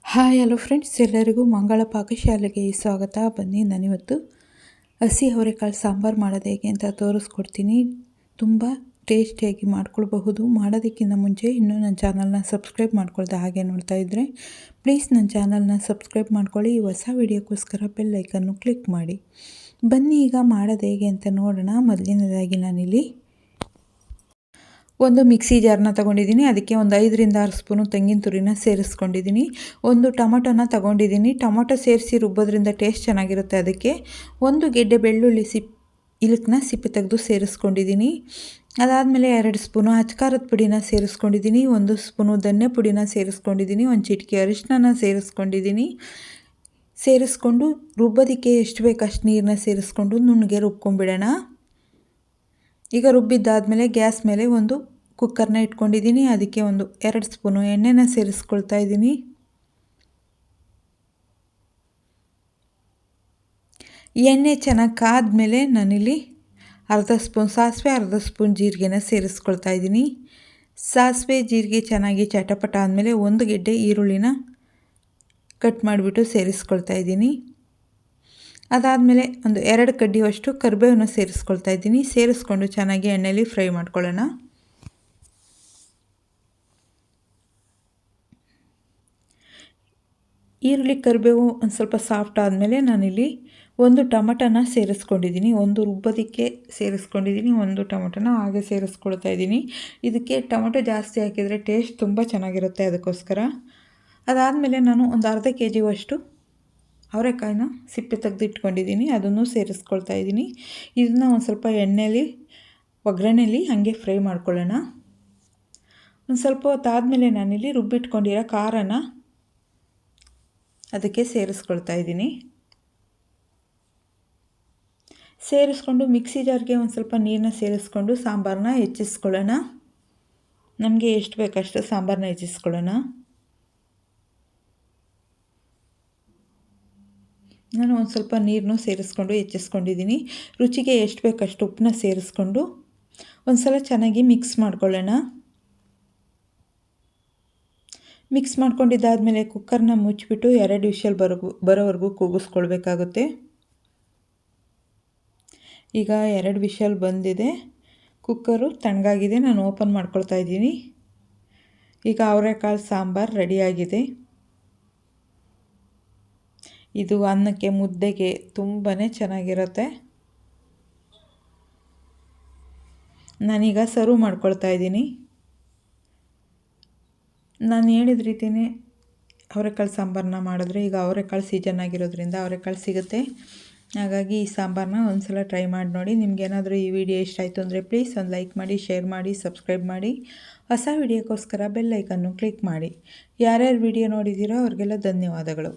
Hi hello friends, ಎಲ್ಲರಿಗೂ ಮಂಗಳ ಪಾಕಶಾಲೆಗೆ ಸ್ವಾಗತ. ಬನ್ನಿ, ನಾನಿವತ್ತು ಹಸಿ ಅವರೆಕಾಳು ಸಾಂಬಾರು ಮಾಡೋದು ಹೇಗೆ ಅಂತ ತೋರಿಸ್ಕೊಡ್ತೀನಿ. ತುಂಬ ಟೇಸ್ಟಿಯಾಗಿ ಮಾಡ್ಕೊಳ್ಬಹುದು. ಮಾಡೋದಕ್ಕಿಂತ ಮುಂಚೆ ಇನ್ನೂ ನನ್ನ ಚಾನಲ್ನ ಸಬ್ಸ್ಕ್ರೈಬ್ ಮಾಡ್ಕೊಳ್ದೆ ಹಾಗೆ ನೋಡ್ತಾ ಇದ್ದರೆ ಪ್ಲೀಸ್ ನನ್ನ ಚಾನಲ್ನ ಸಬ್ಸ್ಕ್ರೈಬ್ ಮಾಡ್ಕೊಳ್ಳಿ. ಹೊಸ ವಿಡಿಯೋಕ್ಕೋಸ್ಕರ ಬೆಲ್ ಐಕನ್ನು ಕ್ಲಿಕ್ ಮಾಡಿ. ಬನ್ನಿ ಈಗ ಮಾಡೋದು ಹೇಗೆ ಅಂತ ನೋಡೋಣ. ಮೊದಲನೇದಾಗಿ ನಾನಿಲ್ಲಿ ಒಂದು ಮಿಕ್ಸಿ ಜಾರನ್ನ ತೊಗೊಂಡಿದ್ದೀನಿ. ಅದಕ್ಕೆ ಒಂದು 5ರಿಂದ 6 ಸ್ಪೂನು ತೆಂಗಿನ ತುರಿನ ಸೇರಿಸ್ಕೊಂಡಿದ್ದೀನಿ. ಒಂದು ಟೊಮೊಟೊನ ತೊಗೊಂಡಿದ್ದೀನಿ. ಟೊಮೊಟೊ ಸೇರಿಸಿ ರುಬ್ಬೋದ್ರಿಂದ ಟೇಸ್ಟ್ ಚೆನ್ನಾಗಿರುತ್ತೆ. ಅದಕ್ಕೆ ಒಂದು ಗೆಡ್ಡೆ ಬೆಳ್ಳುಳ್ಳಿ ಇಲಕ್ಕನ್ನ ಸಿಪ್ಪೆ ತೆಗೆದು ಸೇರಿಸ್ಕೊಂಡಿದ್ದೀನಿ. ಅದಾದಮೇಲೆ 2 ಸ್ಪೂನು ಅಚ್ಕಾರದ ಪುಡಿನ ಸೇರಿಸ್ಕೊಂಡಿದ್ದೀನಿ. 1 ಸ್ಪೂನು ಧನ್ಯ ಪುಡಿನ ಸೇರಿಸ್ಕೊಂಡಿದ್ದೀನಿ. 1 ಚಿಟಿಕೆ ಅರಿಶಿನ ಸೇರಿಸ್ಕೊಂಡಿದ್ದೀನಿ. ಸೇರಿಸ್ಕೊಂಡು ರುಬ್ಬೋದಕ್ಕೆ ಎಷ್ಟು ಬೇಕು ಅಷ್ಟು ನೀರನ್ನ ಸೇರಿಸ್ಕೊಂಡು ನುಣ್ಣಗೆ ರುಬ್ಕೊಂಡ್ಬಿಡೋಣ. ಈಗ ರುಬ್ಬಿದ್ದಾದಮೇಲೆ ಗ್ಯಾಸ್ ಮೇಲೆ ಒಂದು ಕುಕ್ಕರ್ನ ಇಟ್ಕೊಂಡಿದ್ದೀನಿ. ಅದಕ್ಕೆ ಒಂದು 2 ಸ್ಪೂನು ಎಣ್ಣೆನ ಸೇರಿಸ್ಕೊಳ್ತಾ ಇದ್ದೀನಿ. ಎಣ್ಣೆ ಚೆನ್ನಾಗಿ ಕಾದ್ಮೇಲೆ ನಾನಿಲ್ಲಿ ಅರ್ಧ ಸ್ಪೂನ್ ಸಾಸಿವೆ, ಅರ್ಧ ಸ್ಪೂನ್ ಜೀರಿಗೆನ ಸೇರಿಸ್ಕೊಳ್ತಾ ಇದ್ದೀನಿ. ಸಾಸಿವೆ ಜೀರಿಗೆ ಚೆನ್ನಾಗಿ ಚಟಪಟ ಆದಮೇಲೆ ಒಂದು ಗೆಡ್ಡೆ ಈರುಳ್ಳಿನ ಕಟ್ ಮಾಡಿಬಿಟ್ಟು ಸೇರಿಸ್ಕೊಳ್ತಾ ಇದ್ದೀನಿ. ಅದಾದಮೇಲೆ ಒಂದು 2 ಕಡ್ಡಿಯಷ್ಟು ಕರಿಬೇವನ್ನ ಸೇರಿಸ್ಕೊಳ್ತಾ ಇದ್ದೀನಿ. ಸೇರಿಸ್ಕೊಂಡು ಚೆನ್ನಾಗಿ ಎಣ್ಣೆಯಲ್ಲಿ ಫ್ರೈ ಮಾಡ್ಕೊಳ್ಳೋಣ. ಈರುಳ್ಳಿ ಕರಿಬೇವು ಒಂದು ಸ್ವಲ್ಪ ಸಾಫ್ಟ್ ಆದಮೇಲೆ ನಾನಿಲ್ಲಿ ಒಂದು ಟೊಮಟೊನ ಸೇರಿಸ್ಕೊಂಡಿದ್ದೀನಿ. ಒಂದು ರುಬ್ಬೋದಕ್ಕೆ ಸೇರಿಸ್ಕೊಂಡಿದ್ದೀನಿ, ಒಂದು ಟೊಮಟೊನ ಹಾಗೆ ಸೇರಿಸ್ಕೊಳ್ತಾ ಇದ್ದೀನಿ. ಇದಕ್ಕೆ ಟೊಮೊಟೊ ಜಾಸ್ತಿ ಹಾಕಿದರೆ ಟೇಸ್ಟ್ ತುಂಬ ಚೆನ್ನಾಗಿರುತ್ತೆ, ಅದಕ್ಕೋಸ್ಕರ. ಅದಾದಮೇಲೆ ನಾನು ಒಂದು ಅರ್ಧ kg ಅವರೆಕಾಯಿನ ಸಿಪ್ಪೆ ತೆಗೆದು ಇಟ್ಕೊಂಡಿದ್ದೀನಿ. ಅದನ್ನು ಸೇರಿಸ್ಕೊಳ್ತಾ ಇದ್ದೀನಿ. ಇದನ್ನು ಒಂದು ಸ್ವಲ್ಪ ಎಣ್ಣೆಯಲ್ಲಿ ಒಗ್ಗರಣೆಯಲ್ಲಿ ಹಾಗೆ ಫ್ರೈ ಮಾಡ್ಕೊಳ್ಳೋಣ. ಒಂದು ಸ್ವಲ್ಪ ಹೊತ್ತಾದಮೇಲೆ ನಾನಿಲ್ಲಿ ರುಬ್ಬಿಟ್ಕೊಂಡಿರೋ ಖಾರನ ಅದಕ್ಕೆ ಸೇರಿಸ್ಕೊಳ್ತಾ ಇದ್ದೀನಿ. ಸೇರಿಸ್ಕೊಂಡು ಮಿಕ್ಸಿ ಜಾರ್ಗೆ ಒಂದು ಸ್ವಲ್ಪ ನೀರನ್ನ ಸೇರಿಸ್ಕೊಂಡು ಸಾಂಬಾರನ್ನ ಹೆಚ್ಚಿಸ್ಕೊಳ್ಳೋಣ. ನಮಗೆ ಎಷ್ಟು ಬೇಕಷ್ಟು ಸಾಂಬಾರನ್ನ ಹೆಚ್ಚಿಸ್ಕೊಳ್ಳೋಣ. ನಾನು ಒಂದು ಸ್ವಲ್ಪ ನೀರನ್ನು ಸೇರಿಸ್ಕೊಂಡು ಹೆಚ್ಚಿಸ್ಕೊಂಡಿದ್ದೀನಿ. ರುಚಿಗೆ ಎಷ್ಟು ಬೇಕಷ್ಟು ಉಪ್ಪನ್ನ ಸೇರಿಸ್ಕೊಂಡು ಒಂದು ಸಲ ಚೆನ್ನಾಗಿ ಮಿಕ್ಸ್ ಮಾಡ್ಕೊಳ್ಳೋಣ. ಮಿಕ್ಸ್ ಮಾಡ್ಕೊಂಡಿದ್ದಾದಮೇಲೆ ಕುಕ್ಕರ್ನ ಮುಚ್ಚಿಬಿಟ್ಟು 2 ವಿಷಲ್ ಬರೋವರೆಗೂ ಕೂಗಿಸ್ಕೊಳ್ಬೇಕಾಗುತ್ತೆ. ಈಗ 2 ವಿಷಲ್ ಬಂದಿದೆ. ಕುಕ್ಕರು ತಣ್ಣಗಾಗಿದೆ. ನಾನು ಓಪನ್ ಮಾಡ್ಕೊಳ್ತಾ ಇದ್ದೀನಿ. ಈಗ ಅವರೆಕಾಳು ಸಾಂಬಾರು ರೆಡಿಯಾಗಿದೆ. ಇದು ಅನ್ನಕ್ಕೆ, ಮುದ್ದೆಗೆ ತುಂಬಾ ಚೆನ್ನಾಗಿರುತ್ತೆ. ನಾನೀಗ ಸರ್ವ್ ಮಾಡ್ಕೊಳ್ತಾ ಇದ್ದೀನಿ. ನಾನು ಹೇಳಿದ ರೀತಿಯೇ ಅವರೆಕಾಳು ಸಾಂಬಾರನ್ನ ಮಾಡಿದ್ರೆ, ಈಗ ಅವರೆಕಾಳು ಸೀಸನ್ ಆಗಿರೋದ್ರಿಂದ ಅವರೆಕಾಳು ಸಿಗುತ್ತೆ. ಹಾಗಾಗಿ ಈ ಸಾಂಬಾರನ್ನ ಒಂದು ಸಲ ಟ್ರೈ ಮಾಡಿ ನೋಡಿ. ನಿಮಗೇನಾದರೂ ಈ ವಿಡಿಯೋ ಇಷ್ಟ ಆಯಿತು ಅಂದರೆ ಪ್ಲೀಸ್ ಒಂದು ಲೈಕ್ ಮಾಡಿ, ಶೇರ್ ಮಾಡಿ, ಸಬ್ಸ್ಕ್ರೈಬ್ ಮಾಡಿ. ಹೊಸ ವಿಡಿಯೋಕ್ಕೋಸ್ಕರ ಬೆಲ್ ಐಕನ್ನು ಕ್ಲಿಕ್ ಮಾಡಿ. ಯಾರ್ಯಾರು ವಿಡಿಯೋ ನೋಡಿದ್ದೀರೋ ಅವ್ರಿಗೆಲ್ಲ ಧನ್ಯವಾದಗಳು.